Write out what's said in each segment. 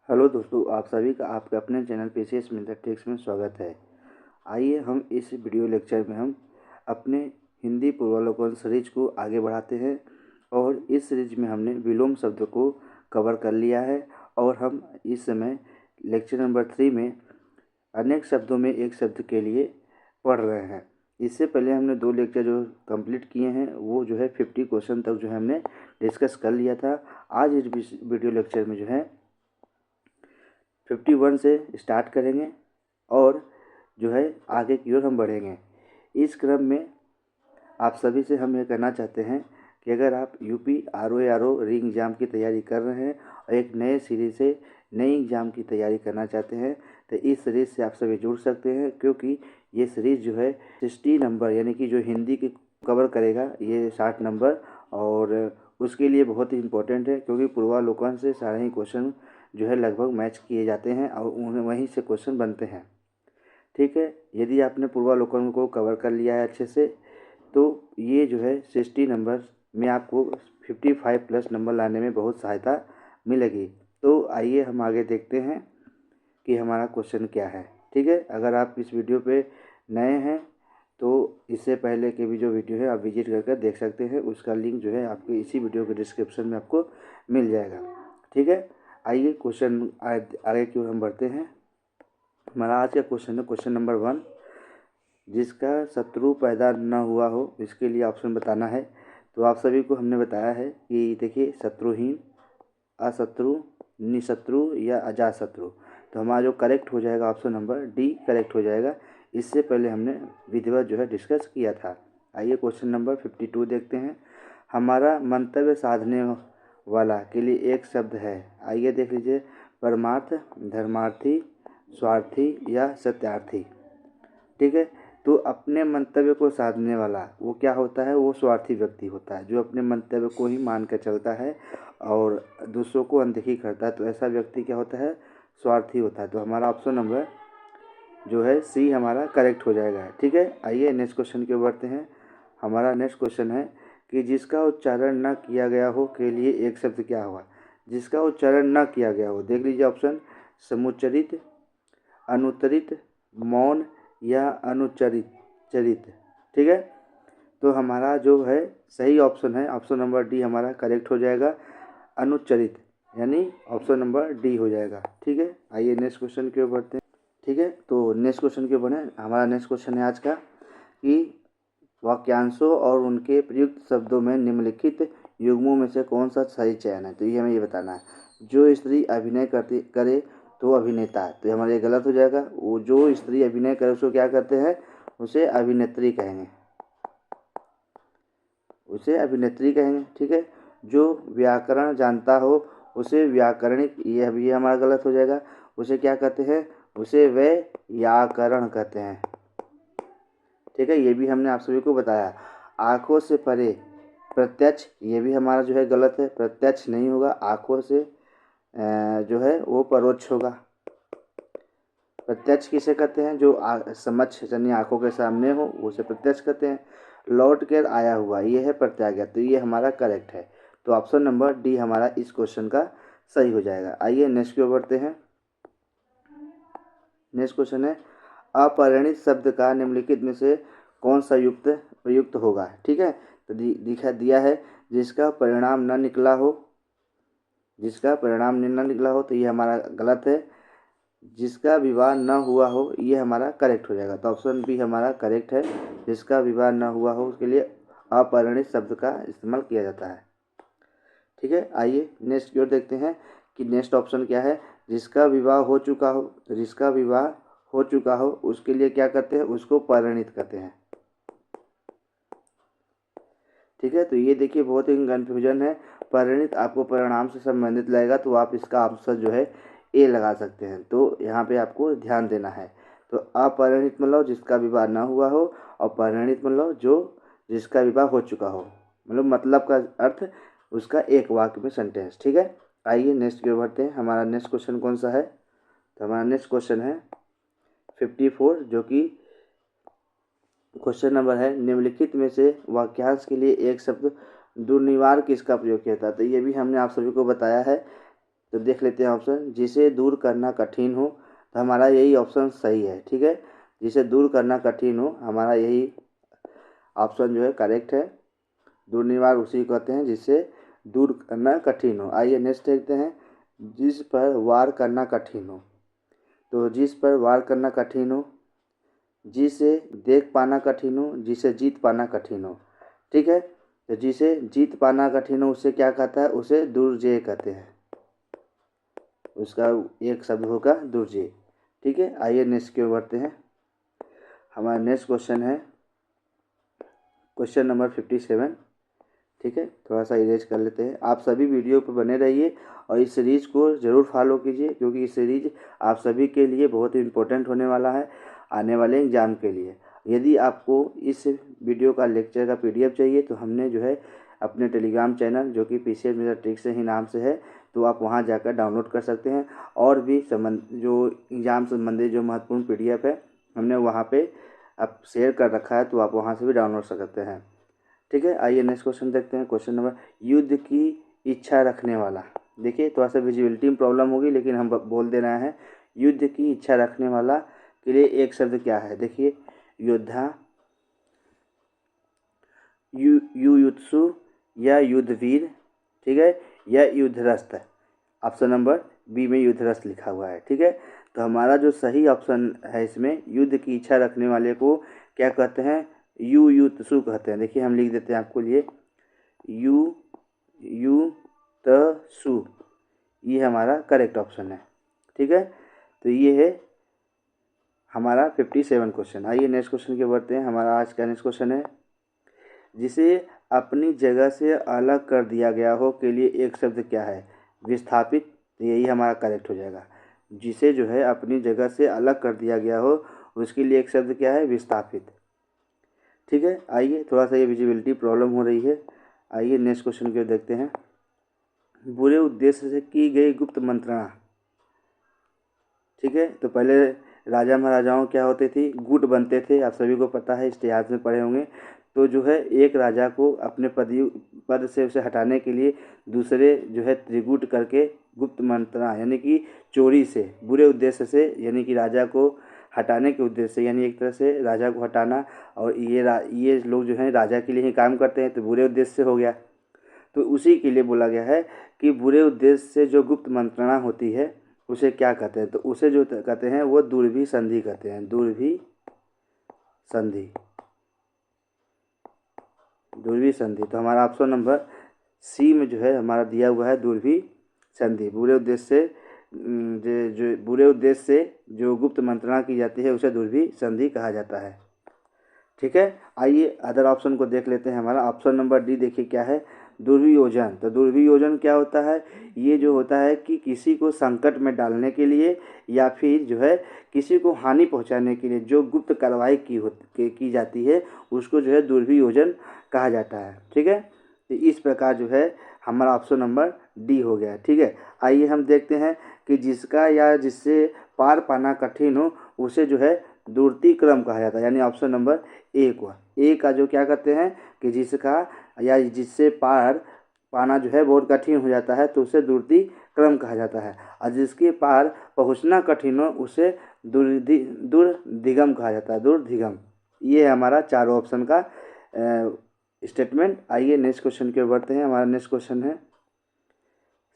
Hello दोस्तों, आप सभी का आपके अपने चैनल पीसीएस मैथमेटिक्स में स्वागत है। आइए हम इस वीडियो लेक्चर में हम अपने हिंदी पूर्वावलोकन सीरीज को आगे बढ़ाते हैं और इस सीरीज में हमने विलोम शब्द को कवर कर लिया है और हम इस समय लेक्चर नंबर 3 में अनेक शब्दों में एक शब्द के लिए पढ़ रहे हैं। इससे पहले हमने 2 लेक्चर जो कंप्लीट किए हैं वो जो है 50 क्वेश्चन तक जो है हमने डिस्कस कर लिया था। आज इस वीडियो लेक्चर में जो है 51 से स्टार्ट करेंगे और जो है आगे की ओर हम बढ़ेंगे। इस क्रम में आप सभी से हम ये कहना चाहते हैं कि अगर आप यूपी आरओ री एग्ज़ाम की तैयारी कर रहे हैं और एक नए सीरीज से नई एग्ज़ाम की तैयारी करना चाहते हैं तो इस सीरीज़ से आप सभी जुड़ सकते हैं, क्योंकि ये सीरीज़ जो है 60 नंबर यानी कि जो हिंदी की कवर करेगा ये 60 नंबर, और उसके लिए बहुत ही इम्पोर्टेंट है क्योंकि पूर्वावलोकन से सारे ही क्वेश्चन जो है लगभग मैच किए जाते हैं और उन्हें वहीं से क्वेश्चन बनते हैं। ठीक है, यदि आपने पूर्वावलोकन को कवर कर लिया है अच्छे से तो ये जो है 60 नंबर में आपको 55 प्लस नंबर लाने में बहुत सहायता मिलेगी। तो आइए हम आगे देखते हैं कि हमारा क्वेश्चन क्या है। ठीक है, अगर आप इस वीडियो पे नए हैं तो इससे पहले के भी जो वीडियो है आप विजिट करके देख सकते हैं, उसका लिंक जो है आपके इसी वीडियो के डिस्क्रिप्शन में आपको मिल जाएगा। ठीक है, आइए क्वेश्चन आगे की ओर हम बढ़ते हैं। हमारा आज का क्वेश्चन है क्वेश्चन नंबर 1, जिसका शत्रु पैदा न हुआ हो इसके लिए ऑप्शन बताना है। तो आप सभी को हमने बताया है कि देखिए शत्रुहीन, अशत्रु, निशत्रु या अजातशत्रु। तो हमारा जो करेक्ट हो जाएगा ऑप्शन नंबर डी करेक्ट हो जाएगा। इससे पहले हमने विधिवत जो है डिस्कस किया था। आइए क्वेश्चन नंबर 52 देखते हैं। हमारा मंतव्य साधने वाला के लिए एक शब्द है। आइए देख लीजिए, परमार्थ, धर्मार्थी, स्वार्थी या सत्यार्थी। ठीक है, तो अपने मंतव्य को साधने वाला वो क्या होता है, वो स्वार्थी व्यक्ति होता है जो अपने मंतव्य को ही मान कर चलता है और दूसरों को अनदेखी करता है। तो ऐसा व्यक्ति क्या होता है, स्वार्थी होता है। तो हमारा ऑप्शन नंबर जो है सी हमारा करेक्ट हो जाएगा। ठीक है, आइए नेक्स्ट क्वेश्चन की ओर बढ़ते हैं। हमारा नेक्स्ट क्वेश्चन है कि जिसका उच्चारण न किया गया हो के लिए एक शब्द क्या होगा। जिसका उच्चारण न किया गया हो, देख लीजिए ऑप्शन, समुच्चरित, अनुत्तरित, मौन या अनुच्चरित चरित। ठीक है, तो हमारा जो है सही ऑप्शन है ऑप्शन नंबर डी हमारा करेक्ट हो जाएगा, अनुच्चरित, यानी ऑप्शन नंबर डी हो जाएगा। ठीक है, आइए नेक्स्ट क्वेश्चन की ओर बढ़ते हैं। ठीक है, तो नेक्स्ट क्वेश्चन की ओर बढ़े। हमारा नेक्स्ट क्वेश्चन है आज का कि वाक्यांशों और उनके प्रयुक्त शब्दों में निम्नलिखित युग्मों में से कौन सा सही चयन है। तो ये हमें ये बताना है। जो स्त्री अभिनय करती करे तो अभिनेता है, तो हमारा ये गलत हो जाएगा। वो जो स्त्री अभिनय करे उसको क्या कहते हैं, उसे अभिनेत्री कहेंगे, उसे अभिनेत्री कहेंगे। ठीक है, जो व्याकरण जानता हो उसे व्याकरणिक, ये भी हमारा गलत हो जाएगा। उसे क्या कहते हैं, उसे व्याकरण कहते हैं। ठीक है, ये भी हमने आप सभी को बताया। आँखों से परे प्रत्यक्ष, ये भी हमारा जो है गलत है, प्रत्यक्ष नहीं होगा, आँखों से जो है वो परोक्ष होगा। प्रत्यक्ष किसे कहते हैं, जो समक्ष यानी आँखों के सामने हो उसे प्रत्यक्ष कहते हैं। लौट कर आया हुआ ये है प्रत्याज्ञा, तो ये हमारा करेक्ट है। तो ऑप्शन नंबर डी हमारा इस क्वेश्चन का सही हो जाएगा। आइए नेक्स्ट की ओर बढ़ते हैं। नेक्स्ट क्वेश्चन है, अपरिणित शब्द का निम्नलिखित में से कौन सा युक्त प्रयुक्त होगा। ठीक है, तो दिखा दिया है जिसका परिणाम न निकला हो, जिसका परिणाम न निकला हो तो ये हमारा गलत है। जिसका विवाह न हुआ हो ये हमारा करेक्ट हो जाएगा। तो ऑप्शन बी हमारा करेक्ट है, जिसका विवाह न हुआ हो उसके लिए अपरिणित शब्द का इस्तेमाल किया जाता है। ठीक है, आइए नेक्स्ट की ओर देखते हैं कि नेक्स्ट ऑप्शन क्या है। जिसका विवाह हो चुका हो, तो जिसका विवाह हो चुका हो उसके लिए क्या कहते हैं, उसको परिणित कहते हैं। ठीक है, तो ये देखिए बहुत ही कन्फ्यूजन है। परिणित आपको परिणाम से संबंधित लगेगा तो आप इसका आंसर जो है ए लगा सकते हैं। तो यहाँ पे आपको ध्यान देना है। तो अपरिणित मतलब जिसका विवाह ना हुआ हो और परिणित मतलब जो जिसका विवाह हो चुका हो, मतलब का अर्थ उसका एक वाक्य में सेंटेंस। ठीक है, आइए नेक्स्ट की ओर बढ़ते हैं। हमारा नेक्स्ट क्वेश्चन कौन सा है, तो हमारा नेक्स्ट क्वेश्चन है 54, जो कि क्वेश्चन नंबर है, निम्नलिखित में से वाक्यांश के लिए एक शब्द दुर्निवार किसका प्रयोग किया था। तो ये भी हमने आप सभी को बताया है। तो देख लेते हैं ऑप्शन, जिसे दूर करना कठिन हो, तो हमारा यही ऑप्शन सही है। ठीक है, जिसे दूर करना कठिन हो, हमारा यही ऑप्शन जो है करेक्ट है। दुर्निवार उसी को कहते हैं जिससे दूर करना कठिन हो। आइए नेक्स्ट देखते हैं, जिस पर वार करना कठिन हो। तो जिस पर वार करना कठिन हो, जिसे देख पाना कठिन हो, जिसे जीत पाना कठिन हो। ठीक है, तो जिसे जीत पाना कठिन हो उसे क्या कहता है, उसे दुर्जेय कहते हैं। उसका एक शब्द होगा दुर्जेय। ठीक है, आइए नेक्स्ट की ओर बढ़ते हैं। हमारा नेक्स्ट क्वेश्चन है क्वेश्चन नंबर 57। ठीक है, थोड़ा सा इरेज कर लेते हैं। आप सभी वीडियो पर बने रहिए और इस सीरीज़ को ज़रूर फॉलो कीजिए, क्योंकि इस सीरीज आप सभी के लिए बहुत ही इम्पोर्टेंट होने वाला है आने वाले एग्ज़ाम के लिए। यदि आपको इस वीडियो का लेक्चर का PDF चाहिए तो हमने जो है अपने टेलीग्राम चैनल, जो कि PCS मेथड ट्रिक्स ही नाम से है, तो आप वहां जाकर डाउनलोड कर सकते हैं। और भी जो एग्ज़ाम संबंधित जो महत्वपूर्ण PDF है हमने वहाँ पे अब शेयर कर रखा है, तो आप वहाँ से भी डाउनलोड कर सकते हैं। ठीक है, आइए नेक्स्ट क्वेश्चन देखते हैं। क्वेश्चन नंबर, युद्ध की इच्छा रखने वाला। देखिए थोड़ा सा विजिबिलिटी में प्रॉब्लम होगी, लेकिन हम बोल दे रहे हैं। युद्ध की इच्छा रखने वाला के लिए एक शब्द क्या है। देखिए, योद्धा, युयुत्सु या युद्धवीर। ठीक है, या युद्धरस्त। ऑप्शन नंबर बी में युद्धरस्त लिखा हुआ है। ठीक है, तो हमारा जो सही ऑप्शन है इसमें, युद्ध की इच्छा रखने वाले को क्या कहते हैं, युयुत्सु कहते हैं। देखिए हम लिख देते हैं आपको लिए, युयुत्सु, ये हमारा करेक्ट ऑप्शन है। ठीक है, तो ये है हमारा 57 क्वेश्चन। आइए नेक्स्ट क्वेश्चन के बढ़ते हैं। हमारा आज का नेक्स्ट क्वेश्चन है, जिसे अपनी जगह से अलग कर दिया गया हो के लिए एक शब्द क्या है, विस्थापित। यही हमारा करेक्ट हो जाएगा। जिसे जो है अपनी जगह से अलग कर दिया गया हो उसके लिए एक शब्द क्या है, विस्थापित। ठीक है, आइए थोड़ा सा ये विजिबिलिटी प्रॉब्लम हो रही है। आइए नेक्स्ट क्वेश्चन को देखते हैं। बुरे उद्देश्य से की गई गुप्त मंत्रणा। ठीक है, तो पहले राजा महाराजाओं क्या होते थी, गुट बनते थे। आप सभी को पता है, इतिहास में पढ़े होंगे। तो जो है एक राजा को अपने पद से उसे हटाने के लिए दूसरे जो है त्रिगुट करके गुप्त मंत्रणा, यानी कि चोरी से, बुरे उद्देश्य से, यानी कि राजा को हटाने के उद्देश्य से, यानी एक तरह से राजा को हटाना। और ये लोग जो हैं राजा के लिए ही काम करते हैं, तो बुरे उद्देश्य से हो गया। तो उसी के लिए बोला गया है कि बुरे उद्देश्य से जो गुप्त मंत्रणा होती है उसे क्या कहते हैं, तो उसे जो कहते हैं वो दुर्भी संधि कहते हैं। दुर्भी संधि, दुर्भी संधि। तो हमारा ऑप्शन नंबर सी में जो है हमारा दिया हुआ है दुर्भी संधि। बुरे उद्देश्य से जो बुरे उद्देश्य से जो गुप्त मंत्रणा की जाती है उसे दुर्भी संधि कहा जाता है। ठीक है, आइए अदर ऑप्शन को देख लेते हैं। हमारा ऑप्शन नंबर डी देखिए क्या है, दुर्वियोजन। तो दुर्वियोजन क्या होता है, ये जो होता है कि किसी को संकट में डालने के लिए या फिर जो है किसी को हानि पहुंचाने के लिए जो गुप्त कार्रवाई की जाती है उसको जो है दुर्वियोजन कहा जाता है। ठीक है, तो इस प्रकार जो है हमारा ऑप्शन नंबर डी हो गया। ठीक है, आइए हम देखते हैं कि जिसका या जिससे पार पाना कठिन हो उसे जो है दूरती क्रम कहा जाता है, यानी ऑप्शन नंबर ए को। ए का जो क्या कहते हैं कि जिसका या जिससे पार पाना जो है बहुत कठिन हो जाता है तो उसे दूरती क्रम कहा जाता है। और जिसके पार पहुंचना कठिन हो उसे दुर्दिगम कहा जाता है, दुर्दिगम। ये है हमारा चारों ऑप्शन का स्टेटमेंट। आइए नेक्स्ट क्वेश्चन की ओर बढ़ते हैं। हमारा नेक्स्ट क्वेश्चन है,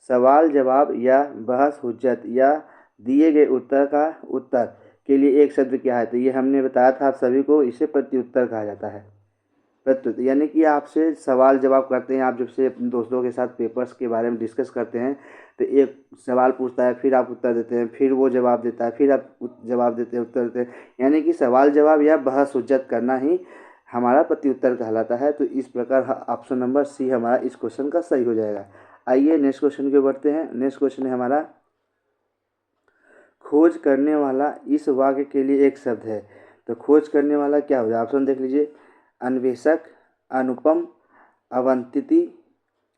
सवाल जवाब या बहस हुज्जत या दिए गए उत्तर का उत्तर के लिए एक शब्द क्या है। तो ये हमने बताया था आप सभी को, इसे प्रत्युत्तर कहा जाता है। प्रत्युत्तर यानी कि आपसे सवाल जवाब करते हैं, आप जब से अपने दोस्तों के साथ पेपर्स के बारे में डिस्कस करते हैं तो एक सवाल पूछता है, फिर आप उत्तर देते हैं, फिर वो जवाब देता है, फिर आप जवाब देते हैं, उत्तर देते हैं, यानी कि सवाल जवाब या बहस हुज्जत करना ही हमारा प्रत्युत्तर कहलाता है। तो इस प्रकार ऑप्शन नंबर सी हमारा इस क्वेश्चन का सही हो जाएगा। आइए नेक्स्ट क्वेश्चन के बढ़ते हैं। नेक्स्ट क्वेश्चन है हमारा, खोज करने वाला इस वाक्य के लिए एक शब्द है। तो खोज करने वाला क्या हो जाए, ऑप्शन देख लीजिए, अन्वेषक, अनुपम, अवंतिति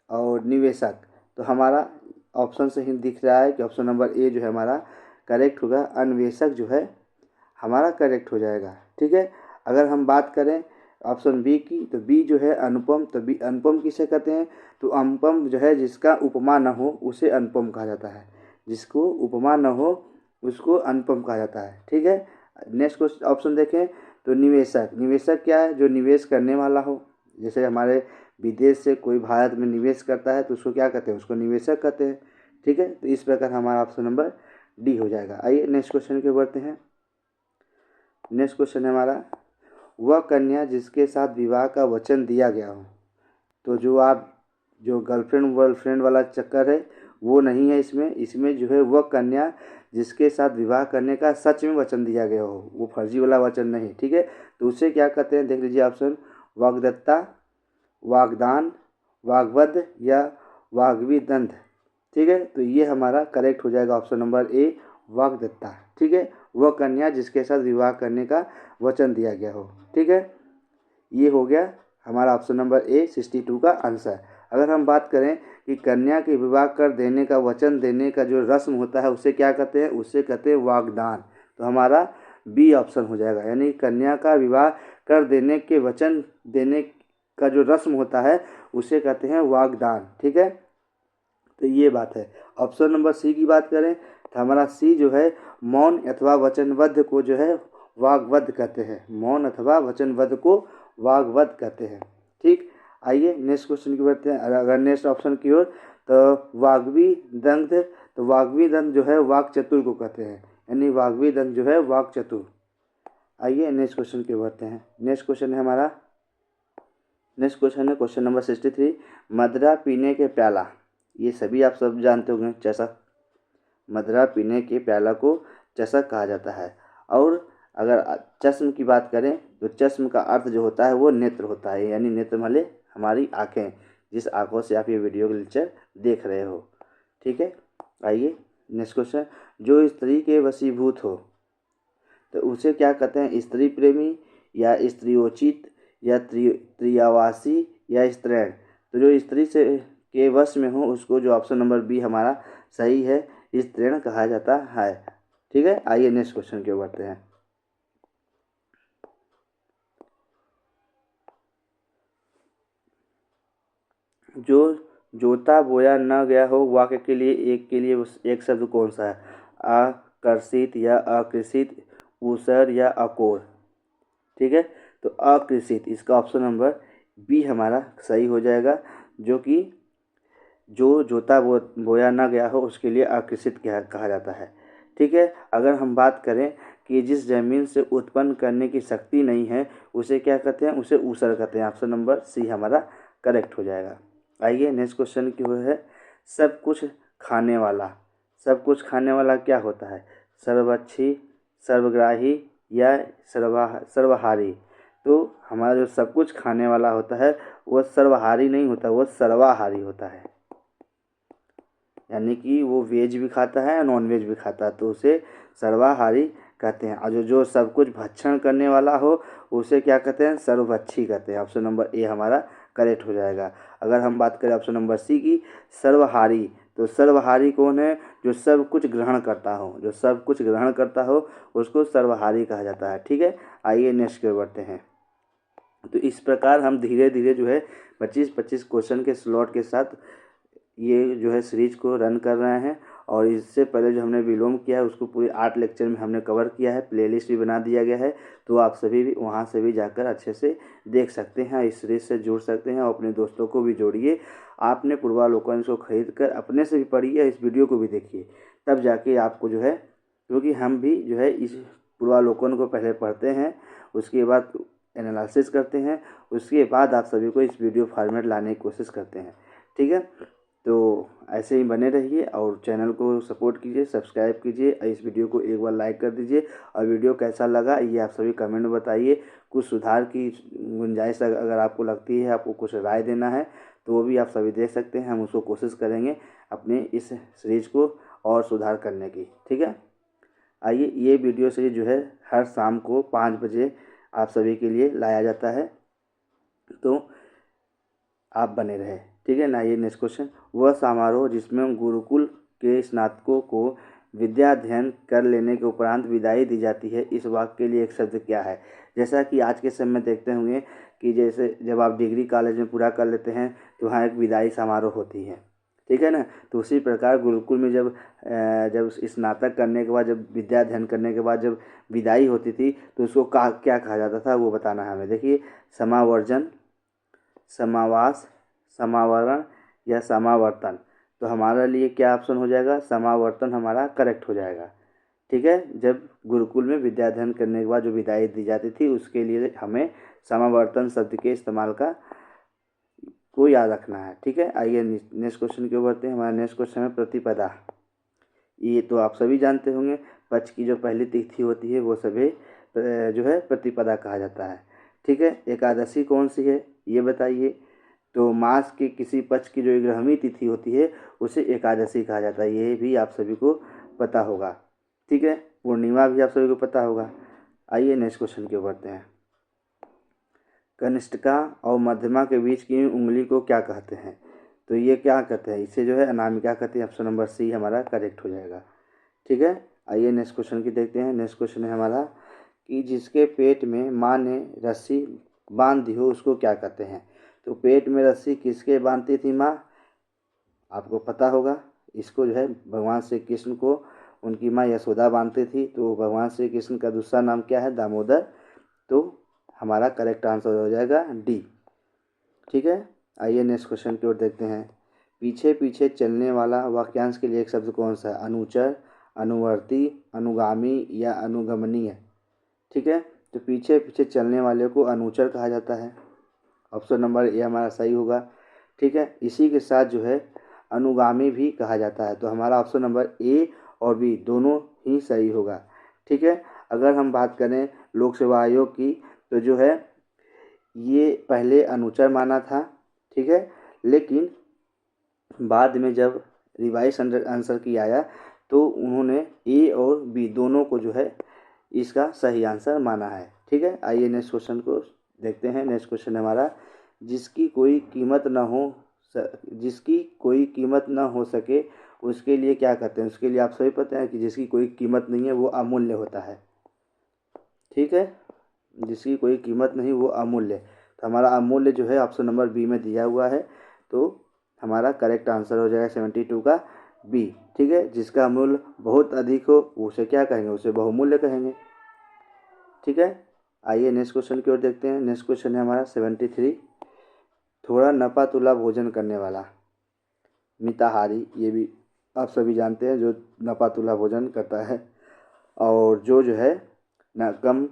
और निवेशक। तो हमारा ऑप्शन से ही दिख रहा है कि ऑप्शन नंबर ए जो है हमारा करेक्ट होगा। अन्वेषक जो है हमारा करेक्ट हो जाएगा। ठीक है, अगर हम बात करें ऑप्शन बी की, तो बी जो है अनुपम। तो बी अनुपम किसे कहते हैं? तो अनुपम जो है जिसका उपमा न हो उसे अनुपम कहा जाता है, जिसको उपमा न हो उसको अनुपम कहा जाता है। ठीक है, नेक्स्ट क्वेश्चन ऑप्शन देखें तो निवेशक। निवेशक क्या है? जो निवेश करने वाला हो। जैसे हमारे विदेश से कोई भारत में निवेश करता है तो उसको क्या कहते हैं? उसको निवेशक कहते हैं। ठीक है, तो इस प्रकार हमारा ऑप्शन नंबर डी हो जाएगा। आइए नेक्स्ट क्वेश्चन की बढ़ते हैं। नेक्स्ट क्वेश्चन है हमारा, वह कन्या जिसके साथ विवाह का वचन दिया गया हो। तो जो गर्लफ्रेंड वर्लफ्रेंड वाला चक्कर है वो नहीं है इसमें। इसमें जो है वह कन्या जिसके साथ विवाह करने का सच में वचन दिया गया हो, वो फर्जी वाला वचन नहीं। ठीक है, तो उसे क्या कहते हैं? देख लीजिए ऑप्शन, वाग्दत्ता, वाग्दान, वाग्वध या वाग्विदंत। ठीक है, तो ये हमारा करेक्ट हो जाएगा ऑप्शन नंबर ए, वाग्दत्ता। ठीक है, वह कन्या जिसके साथ विवाह करने का वचन दिया गया हो। ठीक है, ये हो गया हमारा ऑप्शन नंबर ए 62 का आंसर। अगर हम बात करें कि कन्या के विवाह कर देने का वचन देने का जो रस्म होता है उसे क्या कहते हैं? उसे कहते हैं वाग्दान। तो हमारा बी ऑप्शन हो जाएगा, यानी कन्या का विवाह कर देने के वचन देने का जो रस्म होता है उसे कहते हैं वाग्दान। ठीक है, तो ये बात है। ऑप्शन नंबर सी की बात करें तो हमारा सी जो है मौन अथवा वचनबद्ध को जो है वाग्वध कहते हैं। मौन अथवा वचनबद्ध को वाग्वध कहते हैं। ठीक, आइए नेक्स्ट क्वेश्चन की बढ़ते हैं। अगर नेक्स्ट ऑप्शन की ओर, तो वाग्वी दंत। तो वाग्वी दंत जो है वाक चतुर को कहते हैं, यानी वाग्वी दंत जो है वाक चतुर। आइए नेक्स्ट क्वेश्चन की बढ़ते हैं। नेक्स्ट क्वेश्चन है हमारा, नेक्स्ट क्वेश्चन है क्वेश्चन नंबर 63, मदरा पीने के प्याला। ये सभी आप सब जानते होंगे, चषक। मदरा पीने के प्याला को चषक कहा जाता है। और अगर चश्म की बात करें तो चश्म का अर्थ जो होता है वो नेत्र होता है, यानी नेत्र भले हमारी आँखें, जिस आँखों से आप ये वीडियो लेक्चर देख रहे हो। ठीक है, आइए नेक्स्ट क्वेश्चन, जो स्त्री के वशीभूत हो तो उसे क्या कहते हैं? स्त्री प्रेमी या स्त्रियोचित या त्रियावासी या स्त्रैण। तो जो स्त्री से के वश में हो उसको, जो ऑप्शन नंबर बी हमारा सही है, स्त्रैण कहा जाता है। ठीक है, आइए नेक्स्ट क्वेश्चन की ओर बढ़ते हैं। जो जोता बोया न गया हो वाक्य के लिए एक शब्द कौन सा है? आकर्षित या अकृषित, ऊसर या अकोर। ठीक है, तो अकृषित, इसका ऑप्शन नंबर बी हमारा सही हो जाएगा, जो कि जो जोता बोया ना गया हो उसके लिए अकृषित कहा जाता है। ठीक है, अगर हम बात करें कि जिस ज़मीन से उत्पन्न करने की शक्ति नहीं है उसे क्या कहते हैं? उसे ऊसर कहते हैं। ऑप्शन नंबर सी हमारा करेक्ट हो जाएगा। आइए नेक्स्ट क्वेश्चन की ओर है, सब कुछ खाने वाला। सब कुछ खाने वाला क्या होता है? सर्वभक्षी, सर्वग्राही या सर्वहारी। तो हमारा जो सब कुछ खाने वाला होता है वो सर्वहारी नहीं होता, वो सर्वाहारी होता है, यानी कि वो वेज भी खाता है नॉन वेज भी खाता है, तो उसे सर्वाहारी कहते हैं। और जो सब कुछ भक्षण करने वाला हो उसे क्या कहते हैं? सर्वभक्षी कहते हैं। ऑप्शन नंबर ए हमारा करेक्ट हो जाएगा। अगर हम बात करें ऑप्शन नंबर सी की, सर्वहारी, तो सर्वहारी कौन है? जो सब कुछ ग्रहण करता हो, जो सब कुछ ग्रहण करता हो उसको सर्वहारी कहा जाता है। ठीक है, आइए नेक्स्ट की ओर बढ़ते हैं। तो इस प्रकार हम धीरे धीरे जो है 25-25 क्वेश्चन के स्लॉट के साथ ये जो है सीरीज को रन कर रहे हैं। और इससे पहले जो हमने विलोम किया है उसको पूरे 8 लेक्चर में हमने कवर किया है, प्लेलिस्ट भी बना दिया गया है, तो आप सभी भी वहाँ से भी जाकर अच्छे से देख सकते हैं, इस सीरीज से जुड़ सकते हैं और अपने दोस्तों को भी जोड़िए। आपने पूर्वावलोकन को खरीद कर अपने से भी पढ़िए, इस वीडियो को भी देखिए, तब जाके आपको जो है, क्योंकि हम भी जो है इस पूर्वावलोकन को पहले पढ़ते हैं, उसके बाद एनालिसिस करते हैं, उसके बाद आप सभी को इस वीडियो फॉर्मेट लाने की कोशिश करते हैं। ठीक है, तो ऐसे ही बने रहिए और चैनल को सपोर्ट कीजिए, सब्सक्राइब कीजिए, इस वीडियो को एक बार लाइक कर दीजिए और वीडियो कैसा लगा ये आप सभी कमेंट में बताइए। कुछ सुधार की गुंजाइश अगर आपको लगती है, आपको कुछ राय देना है तो वो भी आप सभी दे सकते हैं, हम उसको कोशिश करेंगे अपने इस सीरीज़ को और सुधार करने की। ठीक है, आइए, ये वीडियो सीरीज जो है हर शाम को 5 बजे आप सभी के लिए लाया जाता है, तो आप बने रहे। ठीक है ना। ये नेक्स्ट क्वेश्चन, वह समारोह जिसमें गुरुकुल के स्नातकों को विद्या अध्ययन कर लेने के उपरांत विदाई दी जाती है, इस वाक्य के लिए एक शब्द क्या है। जैसा कि आज के समय में देखते होंगे कि जैसे जब आप डिग्री कॉलेज में पूरा कर लेते हैं तो वहाँ एक विदाई समारोह होती है, ठीक है ना। तो उसी प्रकार गुरुकुल में जब स्नातक करने के बाद, जब विद्या अध्ययन करने के बाद जब विदाई होती थी तो उसको क्या कहा जाता था वो बताना है हमें। देखिए, समावर्जन, समावास, समावरण या समावर्तन। तो हमारे लिए क्या ऑप्शन हो जाएगा, समावर्तन हमारा करेक्ट हो जाएगा, ठीक है। जब गुरुकुल में विद्या अध्ययन करने के बाद जो विदाई दी जाती थी उसके लिए हमें समावर्तन शब्द के इस्तेमाल को याद रखना है, ठीक है। आइए नेक्स्ट क्वेश्चन की ओर बढ़ते हैं। हमारा नेक्स्ट क्वेश्चन है प्रतिपदा। ये तो आप सभी जानते होंगे, पक्ष की जो पहली तिथि होती है वो सभी जो है प्रतिपदा कहा जाता है, ठीक है। एकादशी कौन सी है ये बताइए। तो मास के किसी पक्ष की जो 11वीं तिथि होती है उसे एकादशी कहा जाता है, ये भी आप सभी को पता होगा, ठीक है। पूर्णिमा भी आप सभी को पता होगा। आइए नेक्स्ट क्वेश्चन की ओर बढ़ते हैं। कनिष्ठिका और मध्यमा के बीच की उंगली को क्या कहते हैं। तो ये क्या कहते हैं, इसे जो है अनामिका कहते हैं। ऑप्शन नंबर सी हमारा करेक्ट हो जाएगा, ठीक है। आइए नेक्स्ट क्वेश्चन की देखते हैं। नेक्स्ट क्वेश्चन है हमारा कि जिसके पेट में माँ ने रस्सी बांध दी हो उसको क्या कहते हैं। तो पेट में रस्सी किसके बांधती थी माँ, आपको पता होगा। इसको जो है भगवान श्री कृष्ण को उनकी माँ यशोदा बांधती थी। तो भगवान श्री कृष्ण का दूसरा नाम क्या है, दामोदर। तो हमारा करेक्ट आंसर हो जाएगा डी, ठीक है। आइए नेक्स्ट क्वेश्चन की ओर देखते हैं। पीछे पीछे चलने वाला वाक्यांश के लिए एक शब्द कौन सा है। अनुचर, अनुवर्ती, अनुगामी या अनुगमनीय, ठीक है। तो पीछे पीछे चलने वाले को अनुचर कहा जाता है। ऑप्शन नंबर ए हमारा सही होगा, ठीक है। इसी के साथ जो है अनुगामी भी कहा जाता है। तो हमारा ऑप्शन नंबर ए और बी दोनों ही सही होगा, ठीक है। अगर हम बात करें लोक सेवा आयोग की तो जो है ये पहले अनुचर माना था, ठीक है। लेकिन बाद में जब रिवाइज आंसर की आया तो उन्होंने ए और बी दोनों को जो है इसका सही आंसर माना है, ठीक है। आइए नेक्स्ट क्वेश्चन को देखते हैं। नेक्स्ट क्वेश्चन हमारा जिसकी कोई कीमत ना हो सके उसके लिए क्या कहते हैं। उसके लिए आप सभी पता है कि जिसकी कोई कीमत नहीं है वो अमूल्य होता है, ठीक है। जिसकी कोई कीमत नहीं वो अमूल्य। तो हमारा अमूल्य जो है ऑप्शन नंबर बी में दिया हुआ है। तो हमारा करेक्ट आंसर हो जाएगा 72 का बी, ठीक है। जिसका मूल्य बहुत अधिक हो उसे क्या कहेंगे, उसे बहुमूल्य कहेंगे, ठीक है। आइए नेक्स्ट क्वेश्चन की ओर देखते हैं। नेक्स्ट क्वेश्चन है हमारा 73। थोड़ा नपा तुला भोजन करने वाला मिताहारी, ये भी आप सभी जानते हैं जो नपा तुला भोजन करता है, और जो है न कम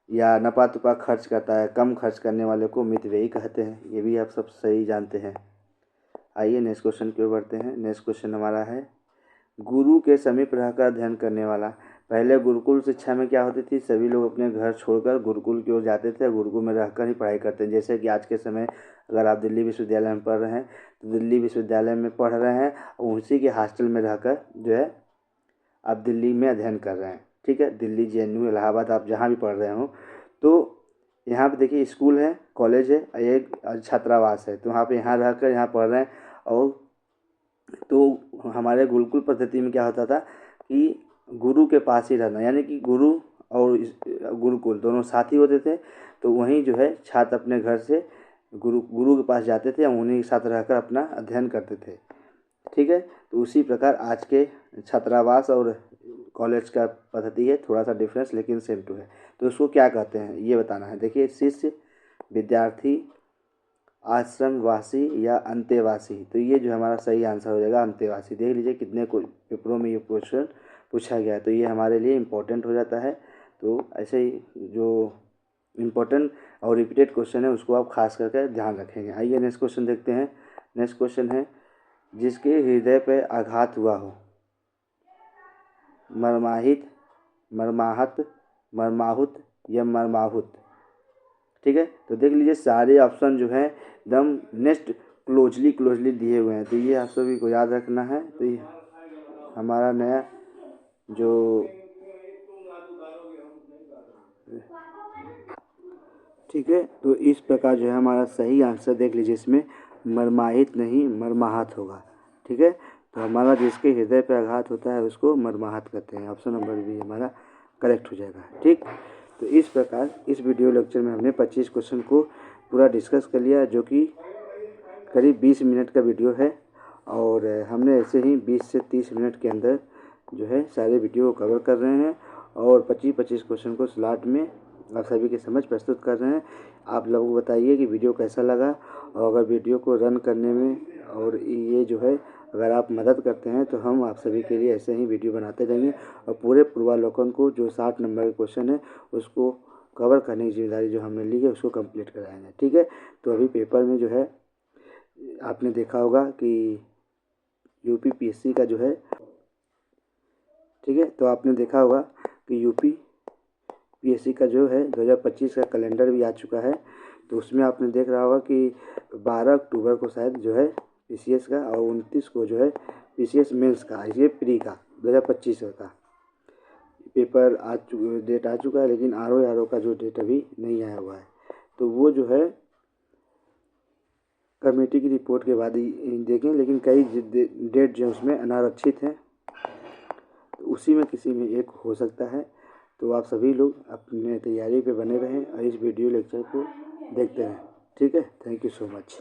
या नपा तुपा खर्च करता है, कम खर्च करने वाले को मितव्ययी कहते हैं, ये भी आप सब सही जानते हैं। आइए नेक्स्ट क्वेश्चन की ओर बढ़ते हैं। नेक्स्ट क्वेश्चन हमारा है गुरु के समीप रहकर अध्ययन करने वाला। पहले गुरुकुल शिक्षा में क्या होती थी, सभी लोग अपने घर छोड़कर गुरुकुल की ओर जाते थे, गुरुकुल में रहकर ही पढ़ाई करते हैं। जैसे कि आज के समय अगर आप दिल्ली विश्वविद्यालय में पढ़ रहे हैं तो दिल्ली विश्वविद्यालय में पढ़ रहे हैं और उसी के हॉस्टल में रहकर जो है आप दिल्ली में अध्ययन कर रहे हैं, ठीक है। दिल्ली, JNU, इलाहाबाद, आप जहाँ भी पढ़ रहे हो तो यहाँ पे देखिए स्कूल है, कॉलेज है, एक छात्रावास है। तो वहाँ पे यहाँ रहकर यहाँ पढ़ रहे हैं। और तो हमारे गुरुकुल पद्धति में क्या होता था कि गुरु के पास ही रहना, यानी कि गुरु और गुरुकुल दोनों साथी होते थे। तो वहीं जो है छात्र अपने घर से गुरु के पास जाते थे और उन्हीं के साथ रहकर अपना अध्ययन करते थे, ठीक है। तो उसी प्रकार आज के छात्रावास और कॉलेज का पद्धति है, थोड़ा सा डिफरेंस लेकिन सेम टू है। तो उसको क्या कहते हैं ये बताना है। देखिए, शिष्य, विद्यार्थी, आश्रमवासी या अंतेवासी। तो ये जो हमारा सही आंसर हो जाएगा अंतेवासी। देख लीजिए कितने पेपरों में ये क्वेश्चन पूछा गया है, तो ये हमारे लिए इम्पोर्टेंट हो जाता है। तो ऐसे ही जो इम्पोर्टेंट और रिपीटेड क्वेश्चन है उसको आप खास करके ध्यान रखेंगे। आइए नेक्स्ट क्वेश्चन देखते हैं। नेक्स्ट क्वेश्चन है जिसके हृदय पर आघात हुआ हो। मर्माहित, मर्माहत, मर्माहुत या मर्माहुत, ठीक है। तो देख लीजिए सारे ऑप्शन जो हैं एकदम नेक्स्ट क्लोजली दिए हुए हैं। तो ये आप सभी को याद रखना है। तो ये हमारा नया जो ठीक है, तो इस प्रकार जो है हमारा सही आंसर देख लीजिए, इसमें मर्माहित नहीं मर्माहत होगा, ठीक है। तो हमारा जिसके हृदय पे आघात होता है उसको मर्माहत कहते हैं। ऑप्शन नंबर बी हमारा करेक्ट हो जाएगा। ठीक, तो इस प्रकार इस वीडियो लेक्चर में हमने 25 क्वेश्चन को पूरा डिस्कस कर लिया, जो कि करीब 20 मिनट का वीडियो है। और हमने ऐसे ही 20 से 30 मिनट के अंदर जो है सारे वीडियो को कवर कर रहे हैं और 25-25 क्वेश्चन को स्लॉट में आप सभी के समझ प्रस्तुत कर रहे हैं। आप लोगों को बताइए कि वीडियो कैसा लगा, और अगर वीडियो को रन करने में और ये जो है अगर आप मदद करते हैं तो हम आप सभी के लिए ऐसे ही वीडियो बनाते रहेंगे और पूरे पूर्वावलोकन को जो 60 नंबर के क्वेश्चन है उसको कवर करने की जिम्मेदारी जो हमने ली है उसको कंप्लीट कराएंगे। ठीक है, तो अभी पेपर में जो है आपने देखा होगा कि यूपीपीएससी का जो है, ठीक है, तो आपने देखा होगा कि यूपीपीएससी का जो है 2025 का कैलेंडर भी आ चुका है। तो उसमें आपने देख रहा होगा कि 12 अक्टूबर को शायद जो है पीसीएस का और 29 को जो है पीसीएस मेंस का, ये प्री का 2025 का पेपर डेट आ चुका है, लेकिन आरओ का जो डेट अभी नहीं आया हुआ है। तो वो जो है कमेटी की रिपोर्ट के बाद ही देखें, लेकिन कई डेट जो उसमें अनारक्षित हैं, तो उसी में किसी में एक हो सकता है। तो आप सभी लोग अपने तैयारी पे बने रहें और इस वीडियो लेक्चर को देखते रहें। ठीक है, थैंक यू सो मच।